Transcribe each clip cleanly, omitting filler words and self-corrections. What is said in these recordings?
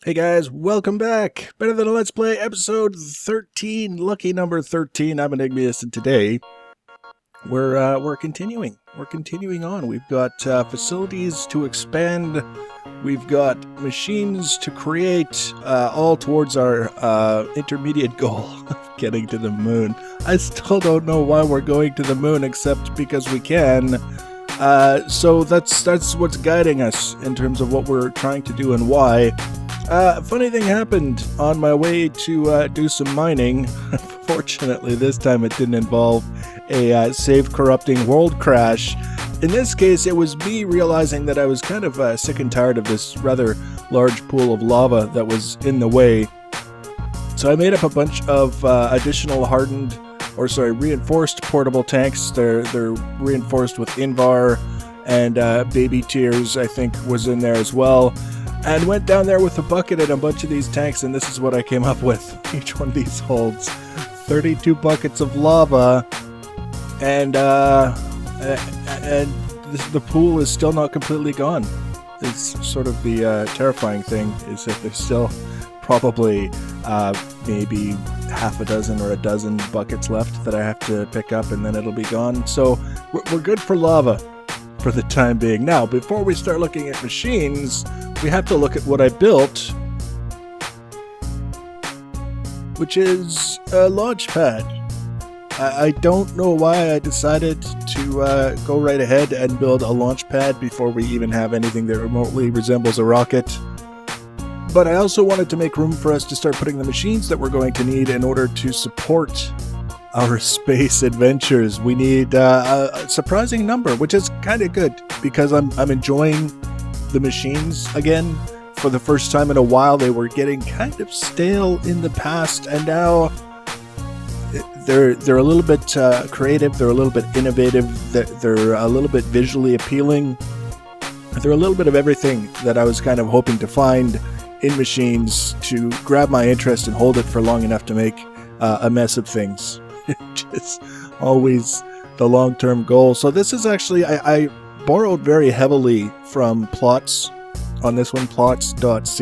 Hey guys, welcome back! Better Than a Let's Play, episode 13, lucky number 13. I'm Enigmius, and today we're continuing. We're continuing on. We've got facilities to expand. We've got machines to create, all towards our intermediate goal of getting to the moon. I still don't know why we're going to the moon, except because we can. So that's what's guiding us in terms of what we're trying to do and why. Funny thing happened on my way to do some mining. Fortunately, this time it didn't involve a save-corrupting world crash. In this case, it was me realizing that I was kind of sick and tired of this rather large pool of lava that was in the way. So I made up a bunch of additional reinforced portable tanks. They're reinforced with Invar, and baby tears, I think, was in there as well. And went down there with a bucket and a bunch of these tanks, and this is what I came up with. Each one of these holds 32 buckets of lava, and the pool is still not completely gone. It's sort of the terrifying thing, is that there's still probably maybe half a dozen or a dozen buckets left that I have to pick up, and then it'll be gone. So we're good for lava for the time being. Now, before we start looking at machines, we have to look at what I built, which is a launch pad. I don't know why I decided to go right ahead and build a launch pad before we even have anything that remotely resembles a rocket. But I also wanted to make room for us to start putting the machines that we're going to need in order to support our space adventures. We need a surprising number, which is kind of good because I'm enjoying the machines again. For the first time in a while, they were getting kind of stale in the past, and now they're a little bit creative. They're a little bit innovative. They're a little bit visually appealing. They're a little bit of everything that I was kind of hoping to find in machines to grab my interest and hold it for long enough to make a mess of things. Just always the long-term goal. So this is actually, I borrowed very heavily from Plots on this one, plots.co.uk,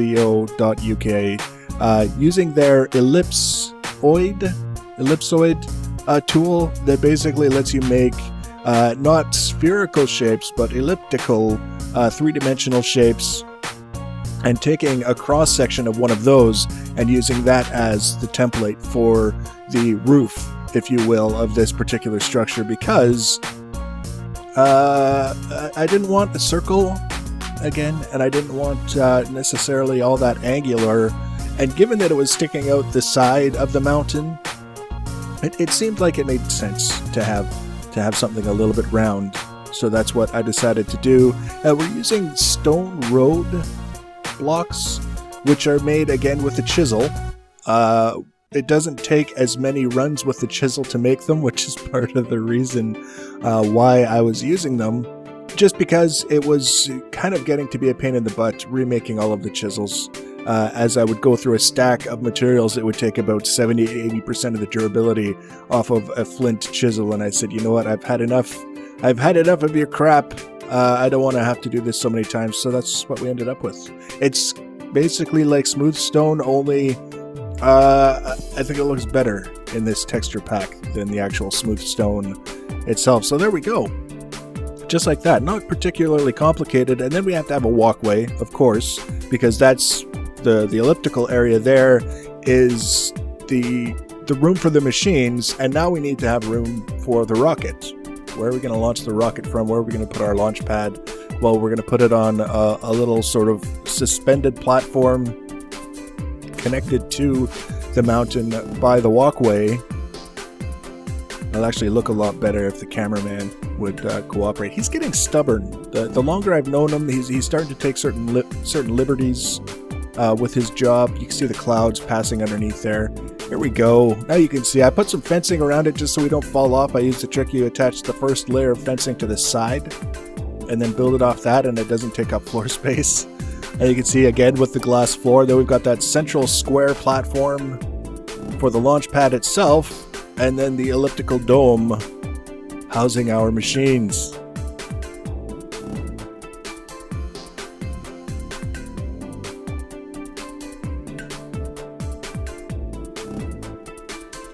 using their ellipsoid tool that basically lets you make not spherical shapes, but elliptical three-dimensional shapes, and taking a cross-section of one of those and using that as the template for the roof, if you will, of this particular structure, because I didn't want a circle again, and I didn't want necessarily all that angular, and given that it was sticking out the side of the mountain, it seemed like it made sense to have something a little bit round. So that's what I decided to do. We're using stone road blocks, which are made again with a chisel. It doesn't take as many runs with the chisel to make them, which is part of the reason why I was using them, just because it was kind of getting to be a pain in the butt remaking all of the chisels. As I would go through a stack of materials, it would take about 70-80% of the durability off of a flint chisel, and I said, you know what, I've had enough of your crap. I don't want to have to do this so many times, so that's what we ended up with. It's basically like smooth stone, only I think it looks better in this texture pack than the actual smooth stone itself. So there we go. Just like that. Not particularly complicated. And then we have to have a walkway, of course, because that's the elliptical area there is the room for the machines. And now we need to have room for the rocket. Where are we going to launch the rocket from? Where are we going to put our launch pad? Well, we're going to put it on a little sort of suspended platform connected to the mountain by the walkway. It'll actually look a lot better if the cameraman would cooperate. He's getting stubborn. The longer I've known him, he's starting to take certain liberties with his job. You can see the clouds passing underneath there. Here we go. Now you can see I put some fencing around it just so we don't fall off. I used the trick, you attach the first layer of fencing to the side and then build it off that, and it doesn't take up floor space. And you can see again with the glass floor, then we've got that central square platform for the launch pad itself, and then the elliptical dome housing our machines.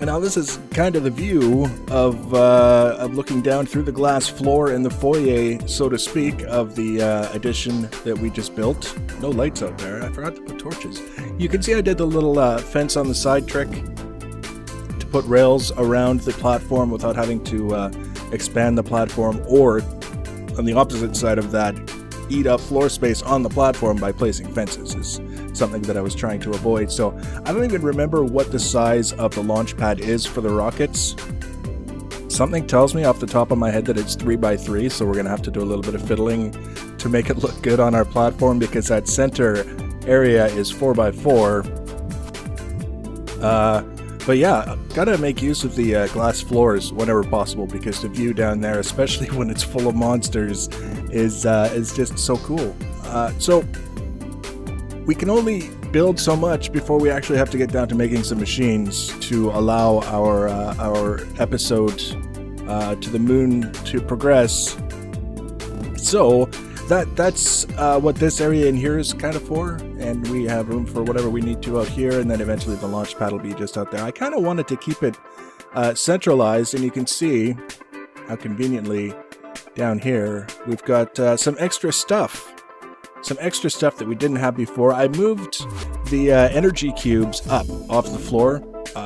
Now this is kind of the view of looking down through the glass floor in the foyer, so to speak, of the addition that we just built. No lights out there. I forgot to put torches. You can see I did the little fence on the side trick to put rails around the platform without having to expand the platform, or on the opposite side of that, eat up floor space on the platform by placing fences is something that I was trying to avoid. So I don't even remember what the size of the launch pad is for the rockets. Something tells me off the top of my head that it's 3x3, so we're gonna have to do a little bit of fiddling to make it look good on our platform, because that center area is 4x4. But yeah, gotta make use of the glass floors whenever possible, because the view down there, especially when it's full of monsters, is just so cool. So we can only build so much before we actually have to get down to making some machines to allow our episode to the moon to progress. So that's what this area in here is kind of for, and we have room for whatever we need to out here, and then eventually the launch pad will be just out there. I kind of wanted to keep it centralized, and you can see how conveniently down here we've got some extra stuff that we didn't have before. I moved the energy cubes up off the floor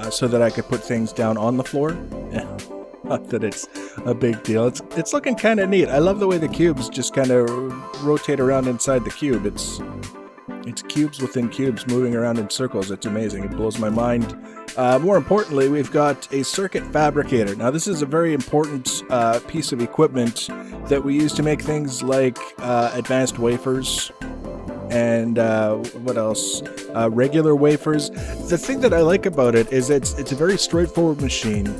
so that I could put things down on the floor. Not that it's a big deal. It's looking kind of neat. I love the way the cubes just kind of rotate around inside the cube. It's cubes within cubes moving around in circles. It's amazing. It blows my mind. More importantly, we've got a circuit fabricator. Now, this is a very important piece of equipment that we use to make things like advanced wafers and what else? Regular wafers. The thing that I like about it is it's a very straightforward machine,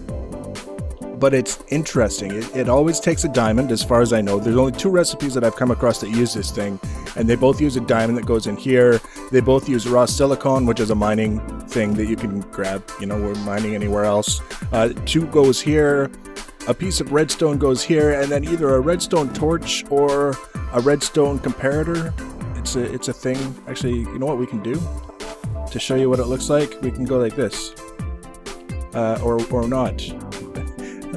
but it's interesting. It always takes a diamond, as far as I know. There's only 2 recipes that I've come across that use this thing, and they both use a diamond that goes in here. They both use raw silicon, which is a mining thing that you can grab, we're mining anywhere else. 2 goes here, a piece of redstone goes here, and then either a redstone torch or a redstone comparator. It's a thing. Actually, you know what we can do? To show you what it looks like, we can go like this. Or not.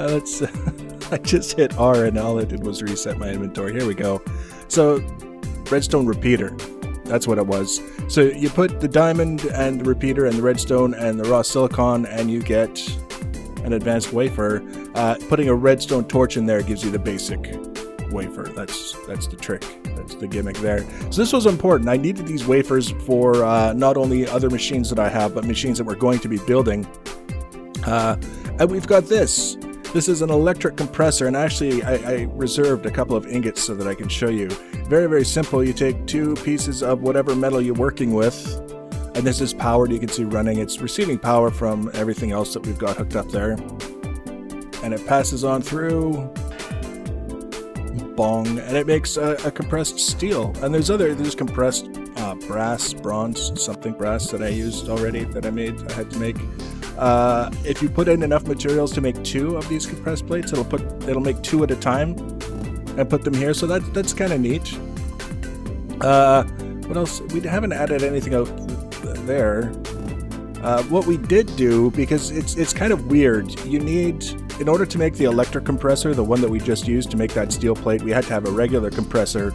I just hit R and all it did was reset my inventory. Here we go. So, redstone repeater. That's what it was. So you put the diamond and the repeater and the redstone and the raw silicon, and you get an advanced wafer. Putting a redstone torch in there gives you the basic wafer. That's the trick. That's the gimmick there. So this was important. I needed these wafers for not only other machines that I have, but machines that we're going to be building. And we've got this. This is an electric compressor, and actually I reserved a couple of ingots so that I can show you. Very, very simple. You take 2 pieces of whatever metal you're working with, and this is powered. You can see running. It's receiving power from everything else that we've got hooked up there. And it passes on through. Bong. And it makes a compressed steel. And there's compressed brass, bronze, something brass that I used already that I had to make. If you put in enough materials to make 2 of these compressed plates, it'll make 2 at a time and put them here. So that's kind of neat. What else? We haven't added anything out there. What we did do, because it's kind of weird, you need, in order to make the electric compressor, the one that we just used to make that steel plate, we had to have a regular compressor,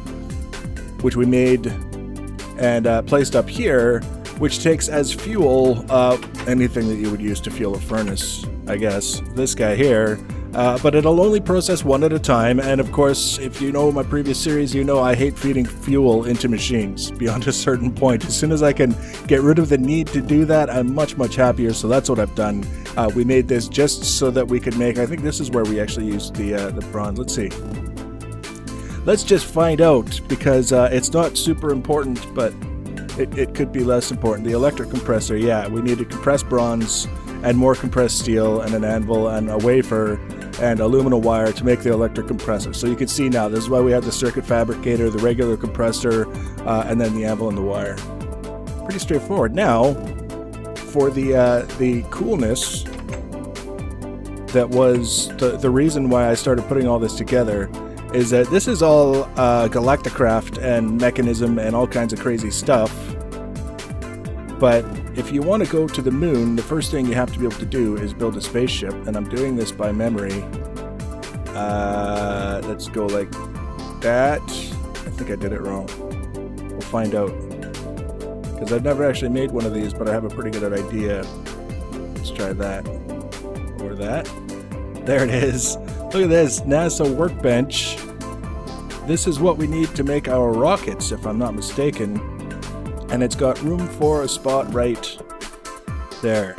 which we made and placed up here, which takes as fuel anything that you would use to fuel a furnace, I guess. This guy here. But it'll only process 1 at a time, and of course, if you know my previous series, you know I hate feeding fuel into machines beyond a certain point. As soon as I can get rid of the need to do that, I'm much, much happier, so that's what I've done. We made this just so that we could make, I think this is where we actually used the bronze. Let's see. Let's just find out, because it's not super important, but it could be less important. The electric compressor, yeah, we needed compressed bronze and more compressed steel and an anvil and a wafer and aluminum wire to make the electric compressor. So you can see now, this is why we have the circuit fabricator, the regular compressor, and then the anvil and the wire. Pretty straightforward. Now, for the coolness, that was the reason why I started putting all this together, is that this is all Galacticraft and mechanism and all kinds of crazy stuff, but if you want to go to the moon, the first thing you have to be able to do is build a spaceship, and I'm doing this by memory. Let's go like that. I think I did it wrong. We'll find out. Because I've never actually made one of these, but I have a pretty good idea. Let's try that. Or that. There it is. Look at this, NASA workbench. This is what we need to make our rockets, if I'm not mistaken. And it's got room for a spot right there.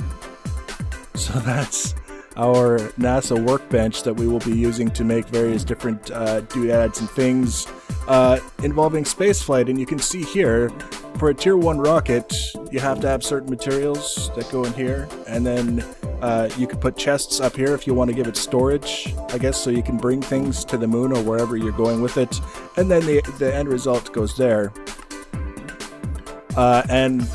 So that's our NASA workbench that we will be using to make various different doodads and things involving spaceflight. And you can see here, for a tier 1 rocket, you have to have certain materials that go in here, and then you can put chests up here if you want to give it storage, I guess, so you can bring things to the moon or wherever you're going with it, and then the end result goes there. And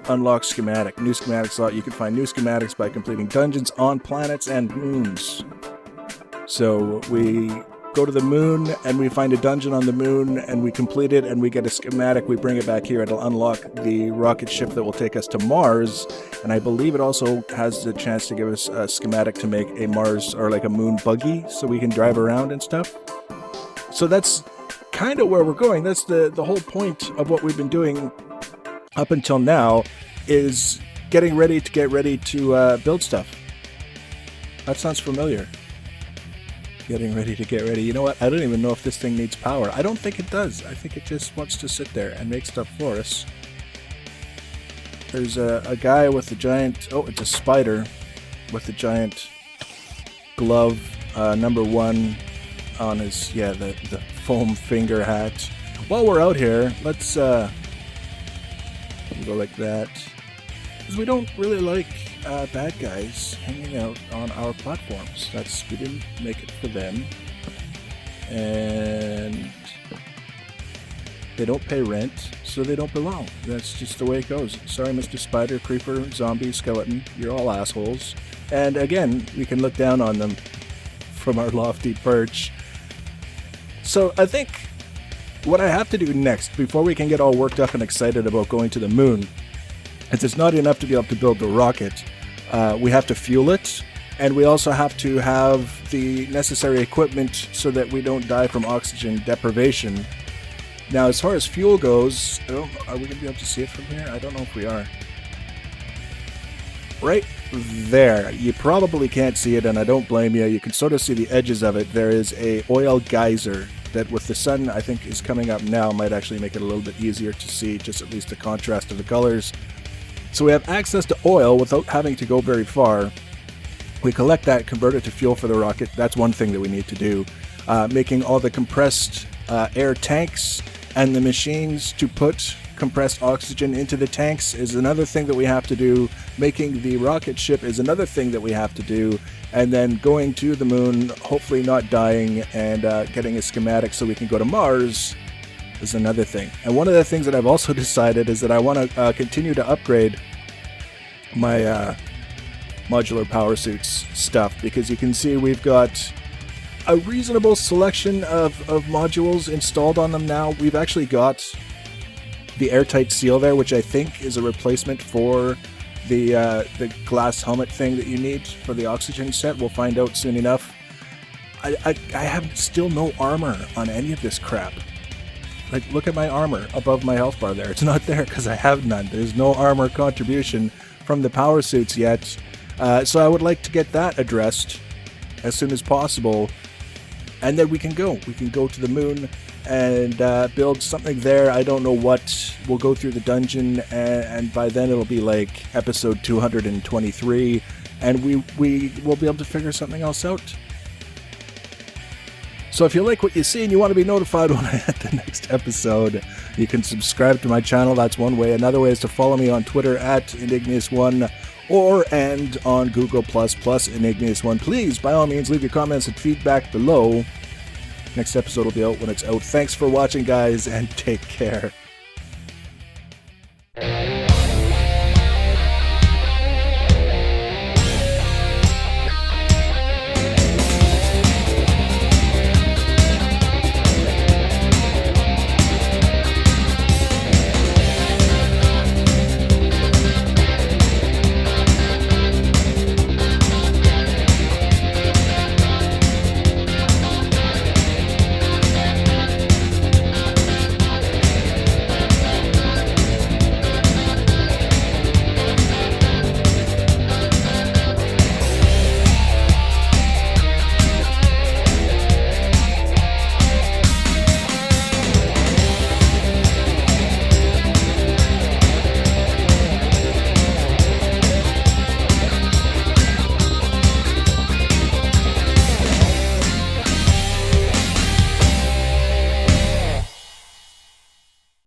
unlock schematic. New schematic slot. You can find new schematics by completing dungeons on planets and moons. So we go to the moon and we find a dungeon on the moon and we complete it and we get a schematic. We bring it back here. It'll unlock the rocket ship that will take us to Mars. And I believe it also has the chance to give us a schematic to make a Mars or like a moon buggy so we can drive around and stuff. So that's kind of where we're going. That's the whole point of what we've been doing up until now, is getting ready to build stuff. That sounds familiar. Getting ready to get ready. You know what? I don't even know if this thing needs power. I don't think it does. I think it just wants to sit there and make stuff for us. There's a guy with a giant... Oh, it's a spider with a giant glove, number 1 on his... Yeah, the foam finger hat. While we're out here, let's... go like that, because we don't really like bad guys hanging out on our platforms. We didn't make it for them, and they don't pay rent, so they don't belong. That's just the way it goes. Sorry, Mr. Spider, Creeper, Zombie, Skeleton, you're all assholes. And again, we can look down on them from our lofty perch. So I think what I have to do next, before we can get all worked up and excited about going to the moon, is it's not enough to be able to build the rocket. We have to fuel it, and we also have to have the necessary equipment so that we don't die from oxygen deprivation. Now, as far as fuel goes, are we going to be able to see it from here? I don't know if we are. Right there. You probably can't see it, and I don't blame you. You can sort of see the edges of it. There is a oil geyser that, with the sun, I think is coming up now, might actually make it a little bit easier to see, just at least the contrast of the colors. So we have access to oil without having to go very far. We collect that, convert it to fuel for the rocket. That's one thing that we need to do. Making all the compressed air tanks and the machines to put compressed oxygen into the tanks is another thing that we have to do. Making the rocket ship is another thing that we have to do. And then going to the moon, hopefully not dying, and getting a schematic so we can go to Mars is another thing. And one of the things that I've also decided is that I want to continue to upgrade my modular power suits stuff, because you can see we've got a reasonable selection of modules installed on them now. We've actually got the airtight seal there, which I think is a replacement for the glass helmet thing that you need for the oxygen set. We'll find out soon enough. I have still no armor on any of this crap. Like, look at my armor above my health bar there. It's not there because I have none. There's no armor contribution from the power suits yet. So I would like to get that addressed as soon as possible. And then we can go. We can go to the moon and build something there. I don't know what. We'll go through the dungeon, and by then it'll be like episode 223, and we will be able to figure something else out. So if you like what you see and you want to be notified when I add the next episode, you can subscribe to my channel. That's one way. Another way is to follow me on Twitter at Enignius1 and on Google++ Enignius1. Please, by all means, leave your comments and feedback below. Next episode will be out when it's out. Thanks for watching, guys, and take care.